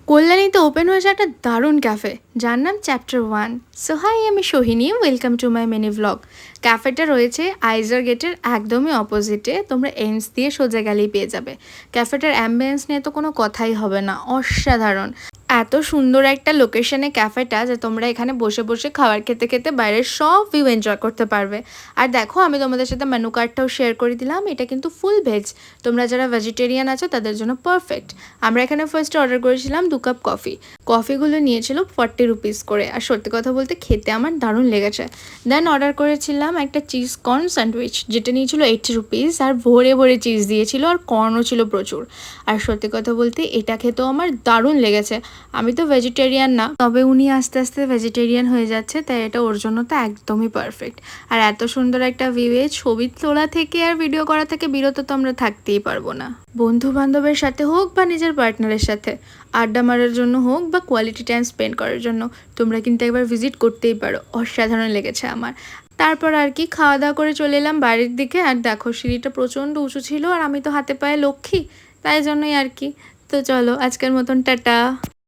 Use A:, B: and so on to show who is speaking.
A: কল্যাণীতে open হয়েছে একটা দারুণ ক্যাফে, যার নাম চ্যাপ্টার 1। সো হাই, আমি Sohini, welcome to my mini vlog. ক্যাফেটা রয়েছে আইজার গেটের একদমই অপোজিটে, তোমরা এন্স দিয়ে সোজা গেলেই পেয়ে যাবে। ক্যাফেটার অ্যাম্বিয়েন্স নিয়ে তো কোনো কথাই হবে না, অসাধারণ। এত সুন্দর একটা লোকেশনে ক্যাফেটা যে তোমরা এখানে বসে বসে খাবার খেতে খেতে বাইরের সব ভিউ এনজয় করতে পারবে। আর দেখো, আমি তোমাদের সাথে মেনু কার্ডটাও শেয়ার করে দিলাম, এটা কিন্তু ফুল ভেজ। তোমরা যারা ভেজিটেরিয়ান আছো তাদের জন্য পারফেক্ট। আমরা এখানে ফার্স্টে অর্ডার করেছিলাম 2 কাপ কফি। কফিগুলো নিয়েছিল 40 রুপিস করে, আর সত্যি কথা বলতে খেতে আমার দারুণ লেগেছে। দেন অর্ডার করেছিলাম একটা চিজ কর্ন স্যান্ডউইচ, যেটা নিয়েছিল 80 রুপিস, আর ভরে ভরে চিজ দিয়েছিল, আর কর্নও ছিল প্রচুর। আর সত্যি কথা বলতে এটা খেতেও আমার দারুণ লেগেছে। আমি তো ভেজিটেরিয়ান না, তবে উনি আস্তে আস্তে ভেজিটেরিয়ান হয়ে যাচ্ছে, তাই এটা ওর জন্য তো একদমই পারফেক্ট। আর এত সুন্দর একটা ভিউয়ে ছবি তোলা থেকে আর ভিডিও করা থেকে বিরত তো আমরা থাকতেই পারবো না। বন্ধু বান্ধবের সাথে হোক বা নিজের পার্টনারের সাথে আড্ডা মারার জন্য হোক বা কোয়ালিটি টাইম স্পেন্ড করার জন্য, তোমরা কিন্তু একবার ভিজিট করতেই পারো। অসাধারণ লেগেছে আমার। তারপর আর কি খাওয়া দাওয়া করে চলে এলাম বাড়ির দিকে। আর দেখো, সিঁড়িটা প্রচণ্ড উঁচু ছিল, আর আমি তো হাতে পায়ে লক্ষ্মী, তাই জন্যই আর কি। তো চলো, আজকের মতন টাটা।